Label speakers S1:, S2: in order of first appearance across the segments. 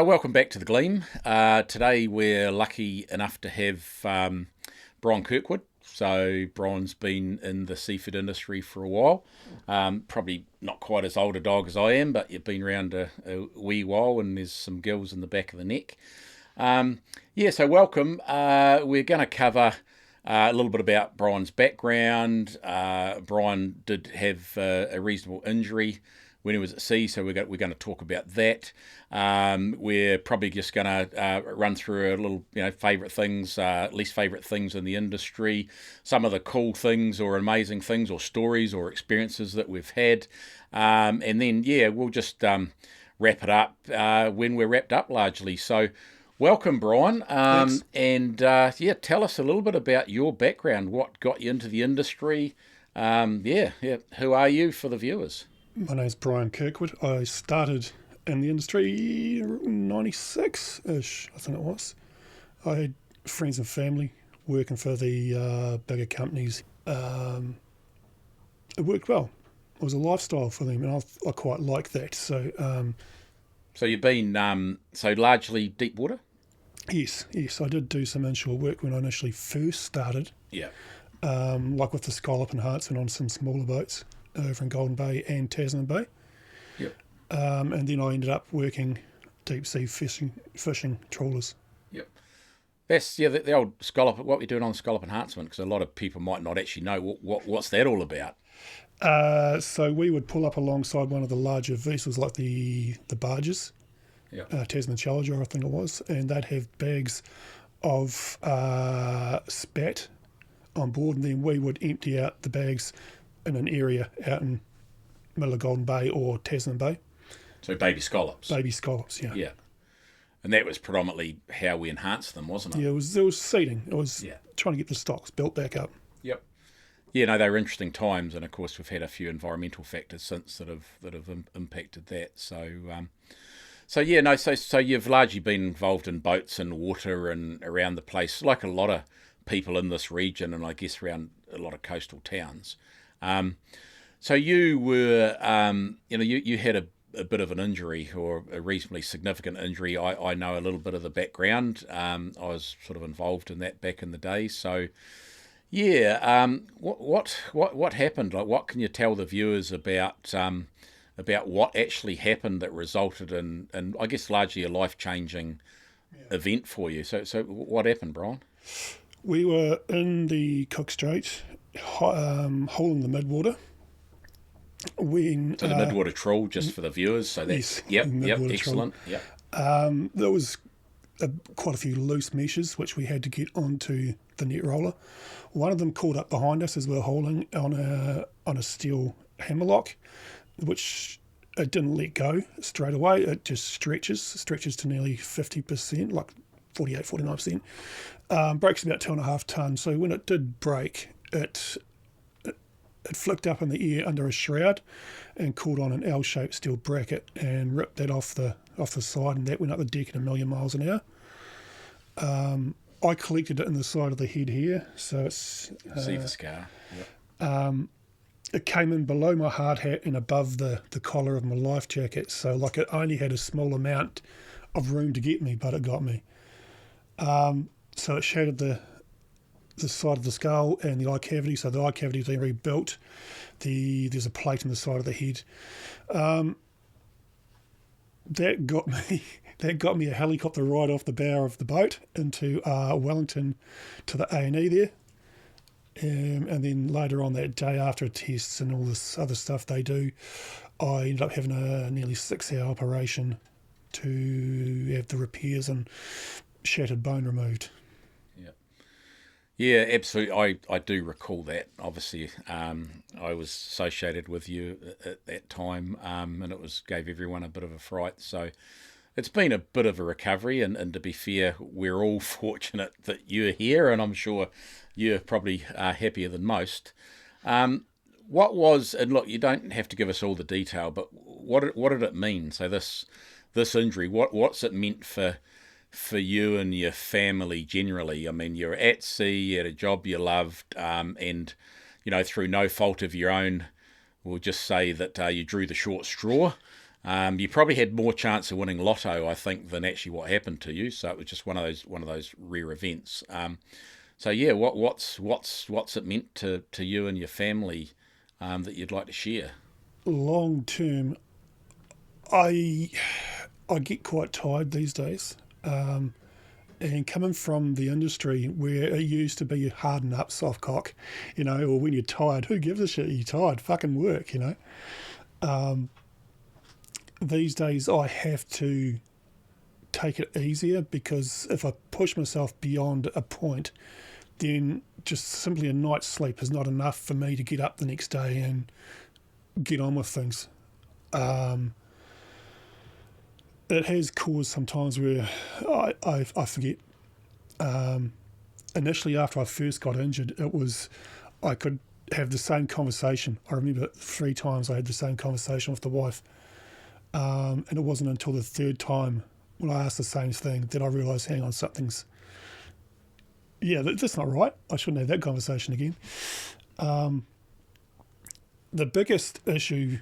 S1: Welcome back to the Gleam. Today we're lucky enough to have Brian Kirkwood. So Brian's been in the seafood industry for a while. Probably not quite as old a dog as I am, but you've been around a wee while and there's some gills in the back of the neck. So welcome. We're going to cover a little bit about Brian's background. Brian did have a reasonable injury when he was at sea, so we're going to talk about that. We're probably just going to run through a little, favourite things, least favourite things in the industry, some of the cool things or amazing things or stories or experiences that we've had, and then we'll just wrap it up when we're wrapped up largely. So, welcome, Brian, and tell us a little bit about your background. What got you into the industry? Who are you for the viewers?
S2: My name's Brian Kirkwood. I started in the industry 96-ish, I think it was. I had friends and family working for the bigger companies. It worked well. It was a lifestyle for them, and I quite like that. So
S1: you've been largely deep water?
S2: Yes, I did do some inshore work when I initially first started.
S1: Yeah.
S2: Like with the scallop enhancement on some smaller boats over in Golden Bay and Tasman Bay.
S1: Yep.
S2: And then I ended up working deep sea fishing trawlers.
S1: Yep. That's the old scallop. What we're doing on scallop enhancement, because a lot of people might not actually know what's that all about.
S2: So we would pull up alongside one of the larger vessels, like the barges.
S1: Yeah.
S2: Tasman Challenger, I think it was, and they'd have bags of spat on board, and then we would empty out the bags in an area out in middle of Golden Bay or Tasman Bay.
S1: So baby scallops.
S2: Baby scallops, yeah.
S1: Yeah. And that was predominantly how we enhanced them, wasn't it?
S2: Yeah, it was seeding. It was trying to get the stocks built back up.
S1: Yep. Yeah, no, they were interesting times, and of course we've had a few environmental factors since that have impacted that. So you've largely been involved in boats and water and around the place, like a lot of people in this region, and I guess around a lot of coastal towns. So you were, you had a bit of an injury, or a reasonably significant injury. I know a little bit of the background. I was sort of involved in that back in the day. So, what happened? Like, what can you tell the viewers about what actually happened that resulted in I guess largely a life-changing event for you? So what happened, Brian?
S2: We were in the Cook Strait, hauling the midwater.
S1: So the midwater trawl, just for the viewers. So that's excellent. Yep.
S2: There was quite a few loose meshes which we had to get onto the net roller. One of them caught up behind us as we were hauling on a steel hammerlock, which it didn't let go straight away. It just stretches to nearly 50%, like 48, 49%. Breaks about 2.5 tons. So when it did break, it flicked up in the air under a shroud and caught on an L-shaped steel bracket and ripped that off the side, and that went up the deck at 1,000,000 miles an hour. I collected it in the side of the head here, so it's...
S1: see the scar. Yep.
S2: It came in below my hard hat and above the collar of my life jacket, so like it only had a small amount of room to get me, but it got me. So it shattered the side of the skull and the eye cavity, so the eye cavity has been rebuilt. There's a plate in the side of the head. That got me a helicopter ride off the bow of the boat into Wellington to the A&E there. And then later on that day, after tests and all this other stuff they do, I ended up having a nearly 6-hour operation to have the repairs and shattered bone removed.
S1: Yeah, absolutely. I do recall that. Obviously, I was associated with you at that time, and it gave everyone a bit of a fright. So it's been a bit of a recovery, and to be fair, we're all fortunate that you're here, and I'm sure you're probably happier than most. What was, and look, you don't have to give us all the detail, but what did it mean? So this injury, what's it meant for you and your family generally? I mean, you're at sea, you had a job you loved, and through no fault of your own, we'll just say that you drew the short straw. You probably had more chance of winning lotto, I think, than actually what happened to you. So it was just one of those rare events. So yeah, what's it meant to you and your family that you'd like to share?
S2: Long term, I get quite tired these days. And coming from the industry where it used to be harden up, soft cock, or when you're tired, who gives a shit? You're tired, fucking work, These days I have to take it easier, because if I push myself beyond a point, then just simply a night's sleep is not enough for me to get up the next day and get on with things. It has caused some times where I forget. Initially, after I first got injured, I could have the same conversation. I remember 3 times I had the same conversation with the wife. And it wasn't until the 3rd time when I asked the same thing that I realised, hang on, that's not right. I shouldn't have that conversation again. The biggest issue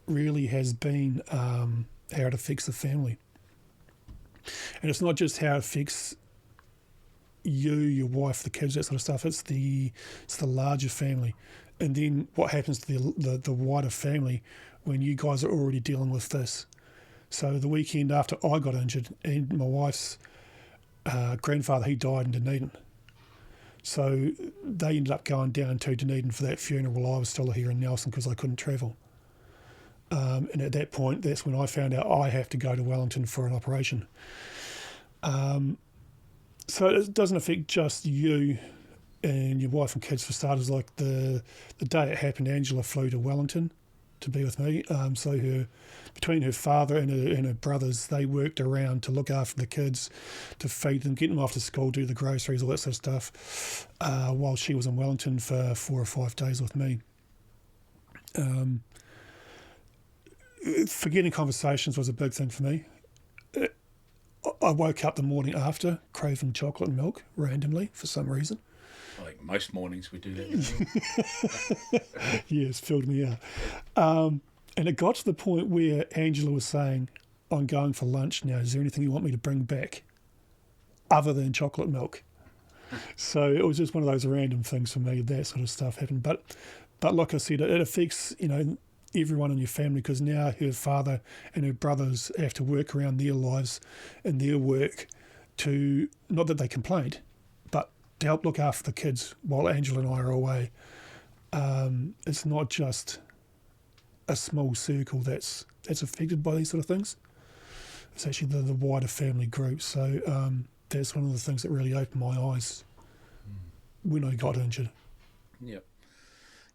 S2: really has been how it affects the family. And it's not just how it affects you, your wife, the kids, that sort of stuff. It's the larger family. And then what happens to the wider family when you guys are already dealing with this. So the weekend after I got injured, and my wife's grandfather, he died in Dunedin. So they ended up going down to Dunedin for that funeral while I was still here in Nelson because I couldn't travel. And at that point, that's when I found out I have to go to Wellington for an operation. So it doesn't affect just you and your wife and kids, for starters. Like the day it happened, Angela flew to Wellington to be with me. So between her father and her brothers, they worked around to look after the kids, to feed them, get them off to school, do the groceries, all that sort of stuff, while she was in Wellington for 4 or 5 days with me. Forgetting conversations was a big thing for me. I woke up the morning after craving chocolate and milk randomly for some reason.
S1: Like most mornings we do that.
S2: Yeah, it's filled me out. And it got to the point where Angela was saying, I'm going for lunch now. Is there anything you want me to bring back other than chocolate milk? So it was just one of those random things for me. That sort of stuff happened. But like I said, it affects, everyone in your family, because now her father and her brothers have to work around their lives and their work to, not that they complained, but to help look after the kids while Angela and I are away. It's not just a small circle that's affected by these sort of things. It's actually the wider family group. So that's one of the things that really opened my eyes when I got injured.
S1: Yep.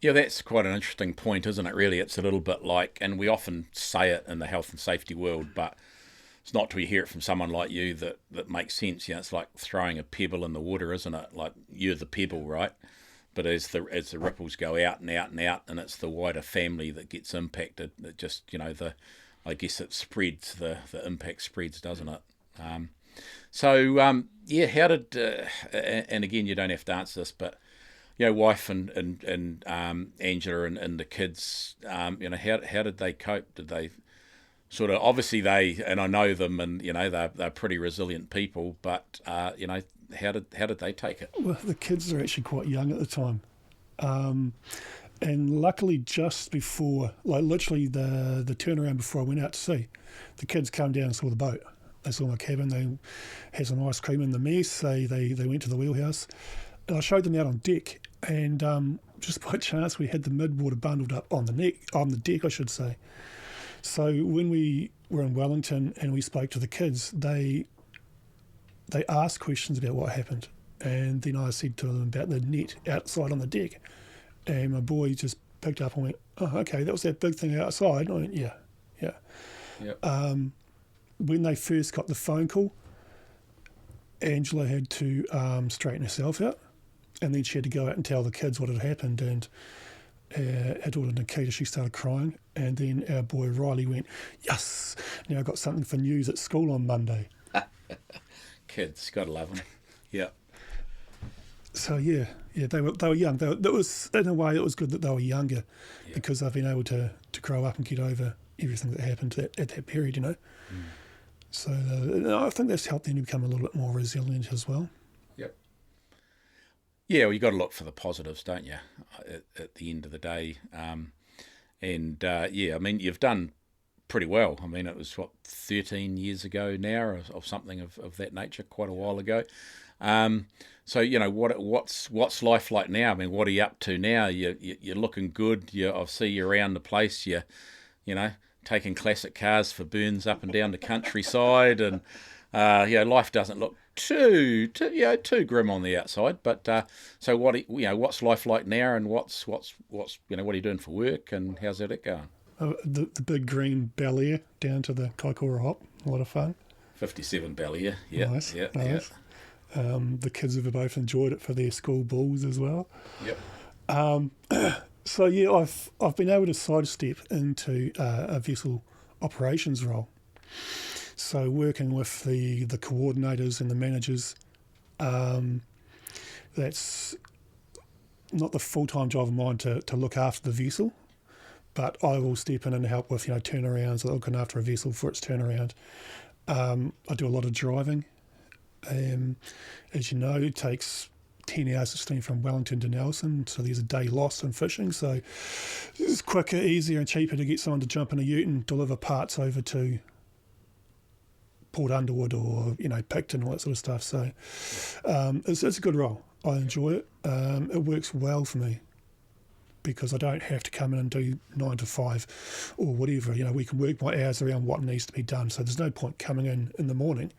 S1: Yeah, that's quite an interesting point, isn't it, really? It's a little bit like, and we often say it in the health and safety world, but it's not till you hear it from someone like you that makes sense. It's like throwing a pebble in the water, isn't it? Like, you're the pebble, right? But as the ripples go out and out and out, and it's the wider family that gets impacted, it just, I guess it spreads, the impact spreads, doesn't it? How did, and again, you don't have to answer this, but wife and Angela and the kids, how did they cope? Did they sort of, obviously and I know them, and they're pretty resilient people, but how did they take it?
S2: Well, the kids are actually quite young at the time, and luckily just before, like literally the turnaround before I went out to sea, the kids came down and saw the boat. They saw my cabin. They had some ice cream in the mess. They went to the wheelhouse. And I showed them out on deck, and just by chance we had the midwater bundled up on the deck, I should say. So when we were in Wellington and we spoke to the kids, they asked questions about what happened, and then I said to them about the net outside on the deck, and my boy just picked up and went, "Oh, okay, that was that big thing outside." And I went, "Yeah."
S1: Yep.
S2: When they first got the phone call, Angela had to straighten herself out. And then she had to go out and tell the kids what had happened. And her daughter Nikita, she started crying. And then our boy Riley went, "Yes, now I've got something for news at school on Monday."
S1: Kids, gotta love them. Yeah.
S2: So yeah, they were young. That was, in a way, it was good that they were younger, because they've been able to grow up and get over everything that happened at that period,
S1: Mm.
S2: So I think that's helped them to become a little bit more resilient as well.
S1: Yep. Yeah, well, you got to look for the positives, don't you? At the end of the day, yeah, I mean, you've done pretty well. I mean, it was 13 years ago now, or something of that nature, quite a while ago. So what's life like now? I mean, what are you up to now? You're looking good. I see you around the place. You know, taking classic cars for burns up and down the countryside, and life doesn't look too grim on the outside. But so what's life like now, and what's what are you doing for work, and how's that going?
S2: The big green Bel Air down to the Kaikoura Hop, a lot of fun.
S1: 57 Bel Air, yeah,
S2: Nice,
S1: yeah,
S2: nice. The kids have both enjoyed it for their school balls as well.
S1: Yep.
S2: So yeah, I've been able to sidestep into a vessel operations role. So working with the coordinators and the managers, that's not the full-time job of mine to look after the vessel, but I will step in and help with turnarounds, looking after a vessel for its turnaround. I do a lot of driving. As you know, it takes 10 hours to steam from Wellington to Nelson, so there's a day lost in fishing. So it's quicker, easier and cheaper to get someone to jump in a ute and deliver parts over to Port Underwood or Picton, all that sort of stuff. So it's a good role. I enjoy it. It works well for me because I don't have to come in and do 9 to 5 or whatever. We can work my hours around what needs to be done. So there's no point coming in the morning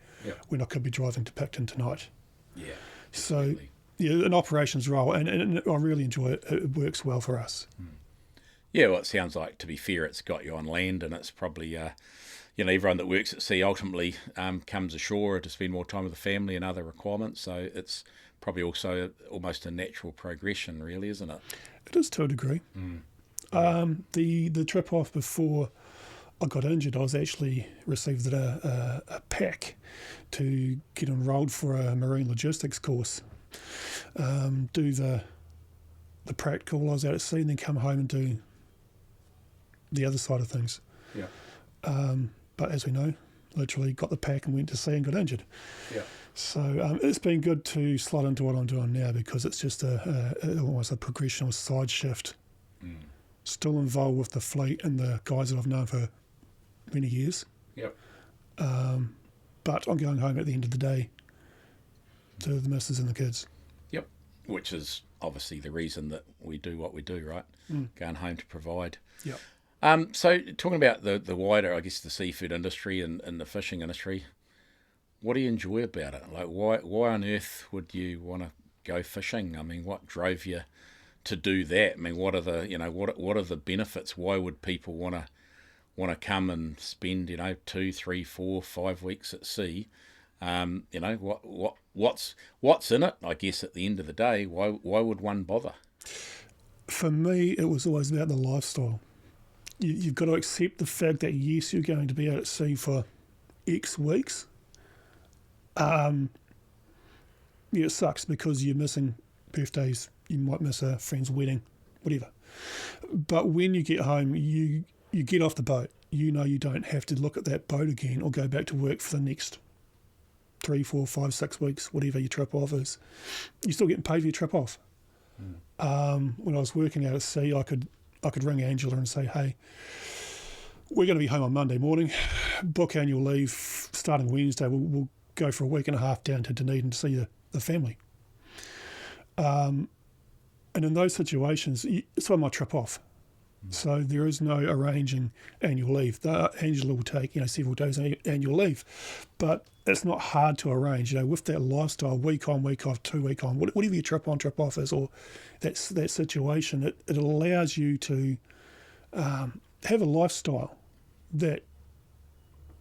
S2: when I could be driving to Picton tonight.
S1: Yeah.
S2: So an operations role, and I really enjoy it. It works well for us.
S1: Yeah, well, it sounds like, to be fair, it's got you on land, and it's probably everyone that works at sea ultimately comes ashore to spend more time with the family and other requirements. So it's probably also almost a natural progression, really, isn't it?
S2: It is to a degree. The trip off before I got injured, I was actually received a pack to get enrolled for a marine logistics course. Do the practical while I was out at sea, and then come home and do the other side of things.
S1: Yeah.
S2: But as we know, literally got the pack and went to sea and got injured.
S1: Yeah.
S2: So it's been good to slot into what I'm doing now because it's just almost a progression or side shift. Still involved with the fleet and the guys that I've known for many years.
S1: Yep.
S2: But I'm going home at the end of the day to the missus and the kids.
S1: Yep. Which is obviously the reason that we do what we do, right? Going home to provide.
S2: Yep.
S1: So talking about the wider, I guess, the seafood industry and the fishing industry, what do you enjoy about it? Like, why on earth would you want to go fishing? I mean, what drove you to do that? I mean, what are the benefits? Why would people want to come and spend 2, 3, 4, 5 weeks at sea? What's in it? I guess at the end of the day, why would one bother?
S2: For me, it was always about the lifestyle. You've got to accept the fact that yes, you're going to be out at sea for X weeks. It sucks because you're missing birthdays. You might miss a friend's wedding, whatever. But when you get home, you get off the boat. You don't have to look at that boat again or go back to work for the next 3, 4, 5, 6 weeks, whatever your trip off is. You're still getting paid for your trip off. When I was working out at sea, I could ring Angela and say, hey, we're going to be home on Monday morning, book annual leave starting Wednesday. We'll go for a week and a half down to Dunedin to see the family. And in those situations, it's on my trip off. So there is no arranging annual leave. Angela will take, several days annual leave. But it's not hard to arrange, with that lifestyle, week on, week off, 2 week on, whatever your trip on, trip off is, or that situation, it allows you to have a lifestyle that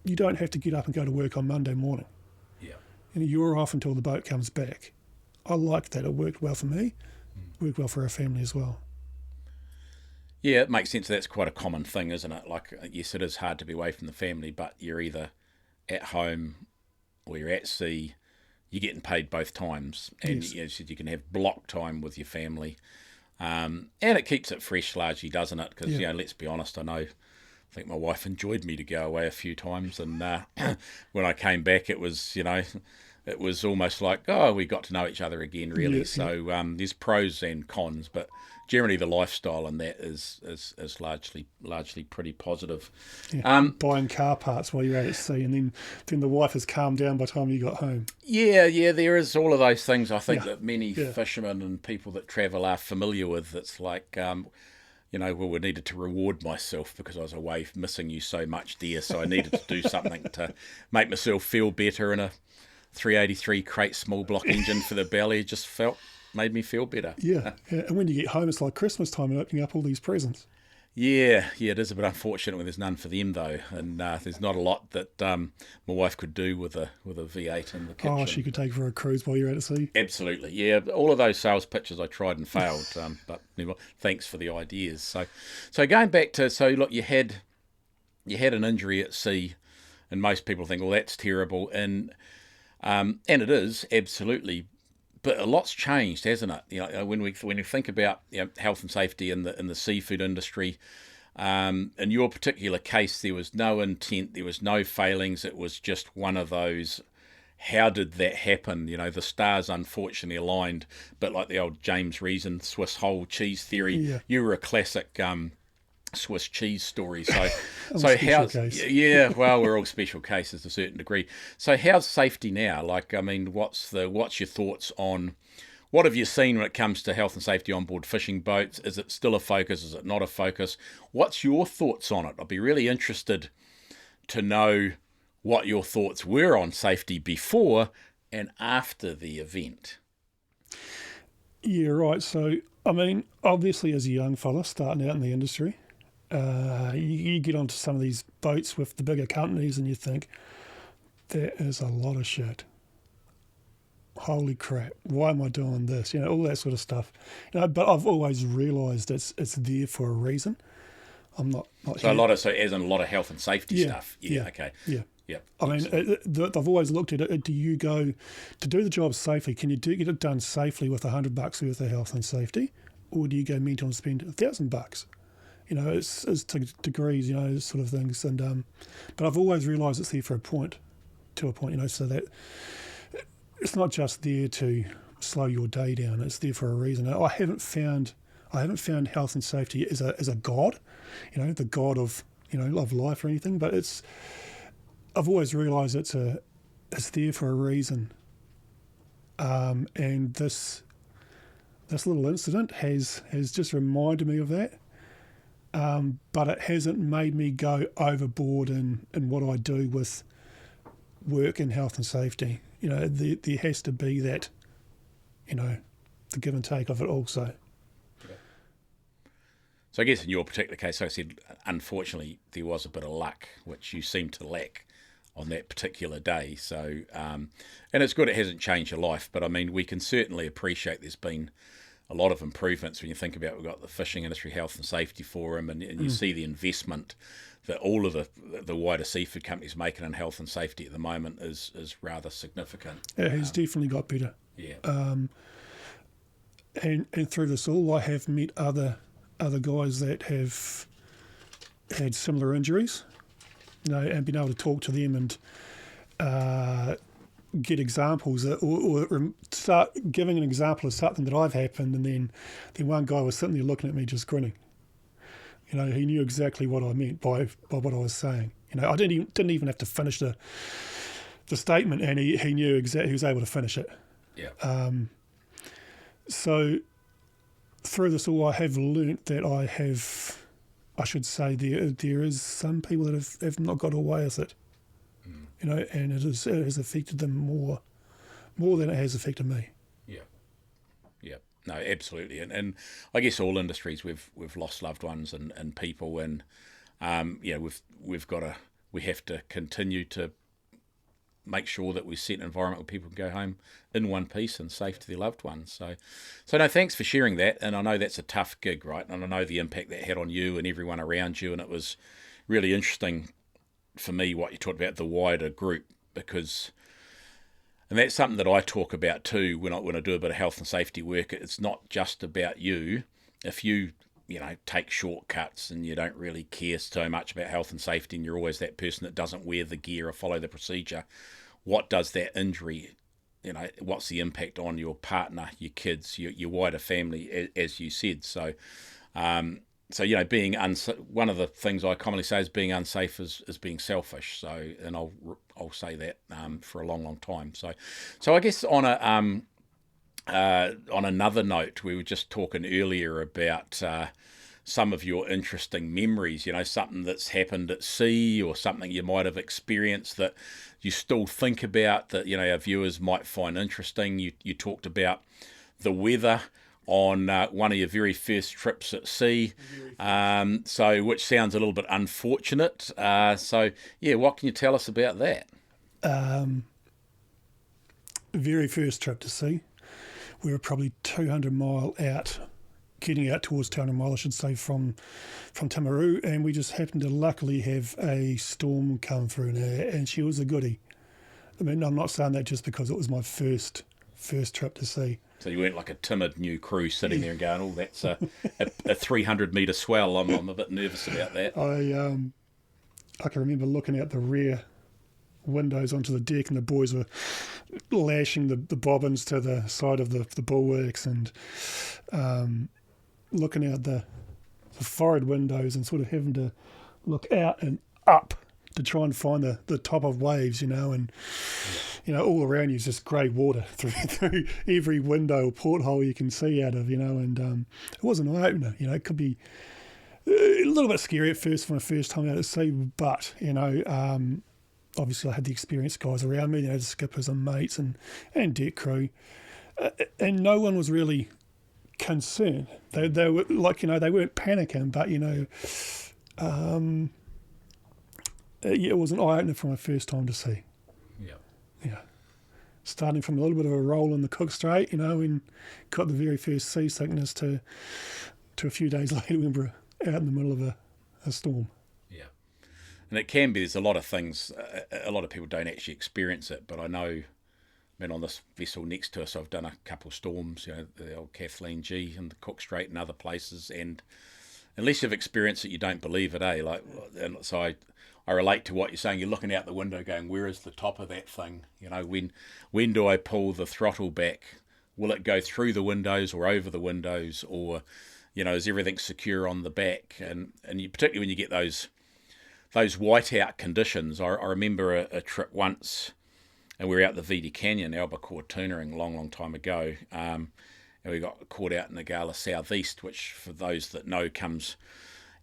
S2: you don't have to get up and go to work on Monday morning.
S1: Yeah.
S2: You're off until the boat comes back. I like that. It worked well for me. Worked well for our family as well.
S1: Yeah, it makes sense. That's quite a common thing, isn't it? Like, yes, it is hard to be away from the family, but you're either at home or you're at sea. You're getting paid both times, and
S2: Yes.
S1: you can have block time with your family, and it keeps it fresh, largely, doesn't it? Because let's be honest. I know I think my wife enjoyed me to go away a few times, and when I came back, it was it was almost like, oh, we got to know each other again, really.
S2: Yeah,
S1: So there's pros and cons, but generally the lifestyle in that is largely pretty positive.
S2: yeah. Buying car parts while you're out at sea, and then the wife has calmed down by the time you got home.
S1: Yeah, there is all of those things I think
S2: Yeah,
S1: that many
S2: yeah.
S1: fishermen and people that travel are familiar with. It's like, well, we needed to reward myself because I was away missing you so much, dear. So I needed to do something to make myself feel better. And a 383 crate small block engine for the belly just made me feel better.
S2: Yeah, yeah. And when you get home, it's like Christmas time and opening up all these presents.
S1: Yeah, it is a bit unfortunate when there's none for them though, and there's not a lot that my wife could do with a V8 in the kitchen.
S2: Oh, she could take for a cruise while you're out at sea.
S1: Absolutely, yeah. All of those sales pitches I tried and failed, but anyway, thanks for the ideas. So going back to look, you had an injury at sea, and most people think, well, that's terrible, and it is absolutely. But a lot's changed, hasn't it? When you think about health and safety in the seafood industry, in your particular case, there was no intent, there was no failings. It was just one of those. How did that happen? The stars unfortunately aligned. But like the old James Reason Swiss whole cheese theory,
S2: Yeah.
S1: you were a classic Swiss cheese story. So
S2: Case.
S1: yeah, well, we're all special cases to a certain degree. So how's safety now? Like, I mean, what's your thoughts on what have you seen when it comes to health and safety on board fishing boats? Is it still a focus? Is it not a focus? What's your thoughts on it? I'd be really interested to know what your thoughts were on safety before and after the event.
S2: Yeah, right. So, I mean, obviously, as a young fella starting out in the industry, you get onto some of these boats with the bigger companies and you think, that is a lot of shit. Holy crap, why am I doing this? All that sort of stuff. But I've always realised it's there for a reason. I'm not
S1: so
S2: here.
S1: as in a lot of health and safety stuff. Yeah, okay.
S2: Yeah.
S1: Yep.
S2: I mean, I've always looked at it. Do you go to do the job safely? Can you get it done safely with $100 worth of health and safety, or do you go mental and spend $1,000? It's to degrees, sort of things. And but I've always realised it's there for a point, so that it's not just there to slow your day down. It's there for a reason. I haven't found health and safety as a god, the god of of life or anything. But I've always realised it's there for a reason. And this little incident has just reminded me of that. But it hasn't made me go overboard in what I do with work and health and safety. There has to be that, the give and take of it also.
S1: So I guess in your particular case, like I said, unfortunately, there was a bit of luck, which you seem to lack on that particular day. So, and it's good it hasn't changed your life, but I mean, we can certainly appreciate there's been a lot of improvements when you think about, we've got the Fishing Industry Health and Safety Forum, and you see the investment that all of the wider seafood companies making in health and safety at the moment is rather significant.
S2: It has definitely got better.
S1: Yeah.
S2: And through this all, I have met other guys that have had similar injuries, and been able to talk to them and get examples or start giving an example of something that I've happened, and then one guy was sitting there looking at me just grinning. He knew exactly what I meant by what I was saying. I didn't even have to finish the statement, and he knew exactly. He was able to finish it.
S1: Yeah.
S2: So through this all, I have learnt that I should say there is some people that have not got away with it. And it has affected them more than it has affected me.
S1: Yeah, no, absolutely, and I guess all industries we've lost loved ones and people, and we have to continue to make sure that we set an environment where people can go home in one piece and safe to their loved ones. So no, thanks for sharing that, and I know that's a tough gig, right? And I know the impact that had on you and everyone around you, and it was really interesting for me what you talked about, the wider group, because, and that's something that I talk about too when I do a bit of health and safety work. It's not just about you. If you take shortcuts, and you don't really care so much about health and safety, and you're always that person that doesn't wear the gear or follow the procedure, what does that injury, what's the impact on your partner, your kids, your wider family, as you said? So, being one of the things I commonly say is being unsafe is being selfish. So, and I'll say that for a long, long time. So I guess on another note, we were just talking earlier about some of your interesting memories, something that's happened at sea or something you might have experienced that you still think about that, our viewers might find interesting. You talked about the weather on one of your very first trips at sea, which sounds a little bit unfortunate. What can you tell us about that?
S2: Very first trip to sea. We were probably 200 mile out, getting out towards 200 mile, I should say, from Timaru, and we just happened to luckily have a storm come through there, and she was a goodie. I mean, I'm not saying that just because it was my first trip to sea.
S1: So you weren't like a timid new crew sitting there and going, "Oh, that's a 300 metre swell." I'm a bit nervous about that.
S2: I can remember looking out the rear windows onto the deck, and the boys were lashing the bobbins to the side of the bulwarks, and looking out the forward windows and sort of having to look out and up to try and find the top of waves, and all around you is just grey water through every window or porthole you can see out of, and it was an eye-opener. It could be a little bit scary at first for my first time out at sea, but obviously I had the experienced guys around me, the skippers and mates and deck crew, and no one was really concerned. They were like, they weren't panicking, but it was an eye-opener for my first time to sea. Yeah. Starting from a little bit of a roll in the Cook Strait, and got the very first seasickness to a few days later when we were out in the middle of a storm.
S1: Yeah. And it can be, there's a lot of things, a lot of people don't actually experience it, but I know, on this vessel next to us, I've done a couple of storms, the old Kathleen G and the Cook Strait and other places, and unless you've experienced it, you don't believe it, eh? And so I relate to what you're saying. You're looking out the window going, where is the top of that thing? When do I pull the throttle back? Will it go through the windows or over the windows? Or, is everything secure on the back? And particularly when you get those whiteout conditions. I remember a trip once, and we were out the Viti Canyon, albacore tuning, long, long time ago. And we got caught out in the gale of southeast, which, for those that know, comes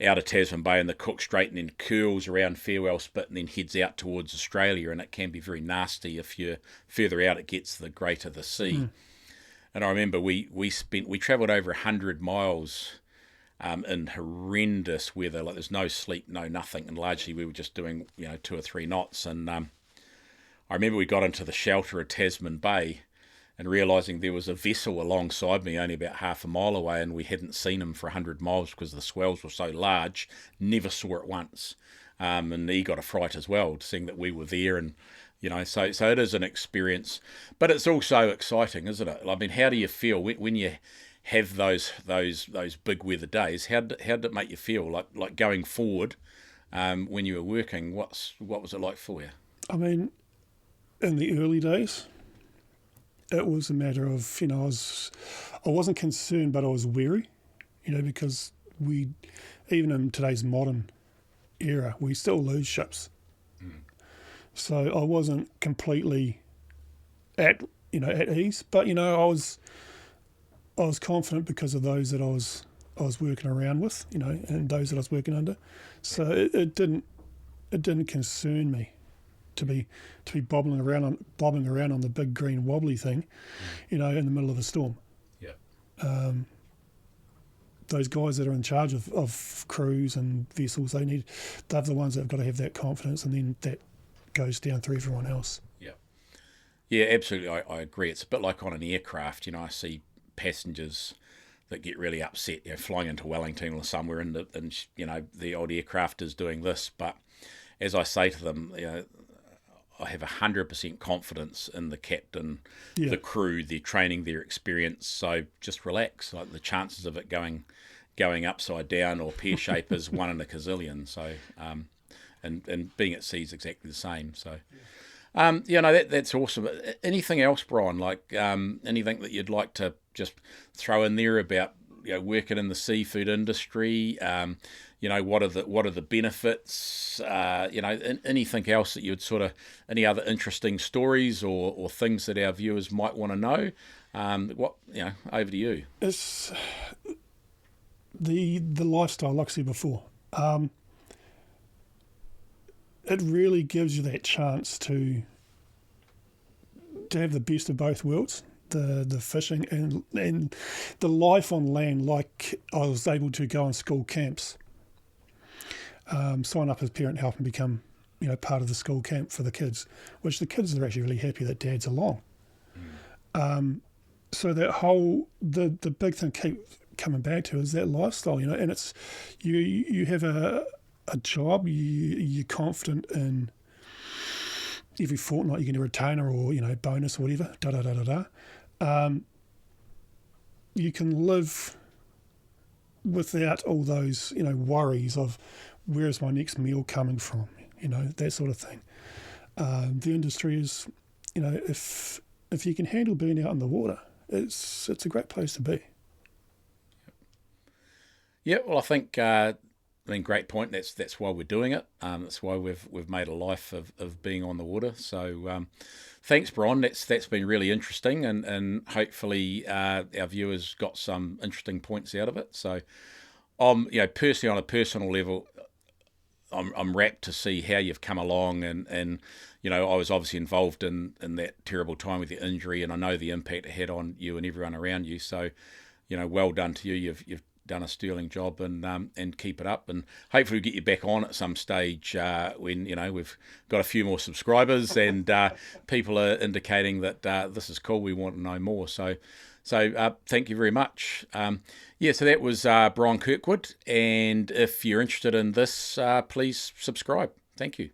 S1: out of Tasman Bay and the Cook Strait and then curls around Farewell Spit and then heads out towards Australia, and it can be very nasty. If you're further out, it gets the greater the sea. And I remember we travelled over 100 miles in horrendous weather, like there's no sleep, no nothing, and largely we were just doing 2 or 3 knots. And I remember we got into the shelter of Tasman Bay and realising there was a vessel alongside me only about half a mile away, and we hadn't seen him for 100 miles because the swells were so large. Never saw it once. And he got a fright as well, seeing that we were there. And, so it is an experience. But it's also exciting, isn't it? I mean, how do you feel when you have those big weather days? How did it make you feel? Like going forward, when you were working, what was it like for you?
S2: I mean, in the early days, it was a matter of, I wasn't concerned, but I was wary, because even in today's modern era, we still lose ships. So I wasn't completely at ease, but I was confident because of those that I was working around with, and those that I was working under. So it didn't concern me to be bobbing around on the big green wobbly thing, in the middle of a storm.
S1: Yeah.
S2: Those guys that are in charge of crews and vessels, they're the ones that have got to have that confidence, and then that goes down through everyone else.
S1: Yeah, absolutely. I agree. It's a bit like on an aircraft. I see passengers that get really upset, flying into Wellington or somewhere, and the old aircraft is doing this. But as I say to them, I have 100% confidence in the captain, the crew, their training, their experience. So just relax. Like the chances of it going going upside down or pear shape is one in a gazillion. So, and being at sea is exactly the same. So, that's awesome. Anything else, Brian? Like anything that you'd like to just throw in there about working in the seafood industry? What are the benefits? Anything else that you'd any other interesting stories or things that our viewers might want to know? Over to you.
S2: It's the lifestyle, like I said before. It really gives you that chance to have the best of both worlds. The fishing and the life on land. Like I was able to go on school camps, sign up as parent help and become part of the school camp for the kids, which the kids are actually really happy that dad's along. So that whole the big thing keep coming back to is that lifestyle, and it's you have a job, you're confident in every fortnight you get a retainer or bonus or whatever, you can live without all those worries of where is my next meal coming from, that sort of thing. The industry is, if you can handle being out in the water, it's a great place to be.
S1: Yeah, well, I think great point. That's why we're doing it. That's why we've made a life of being on the water. So thanks, Bron. That's been really interesting, and hopefully our viewers got some interesting points out of it. So personally, on a personal level, I'm rapt to see how you've come along, and I was obviously involved in that terrible time with your injury, and I know the impact it had on you and everyone around you. So well done to you. You've done a sterling job, and keep it up, and hopefully we'll get you back on at some stage when we've got a few more subscribers and people are indicating that this is cool, we want to know more. So thank you very much. So that was Brian Kirkwood, and if you're interested in this, please subscribe. Thank you.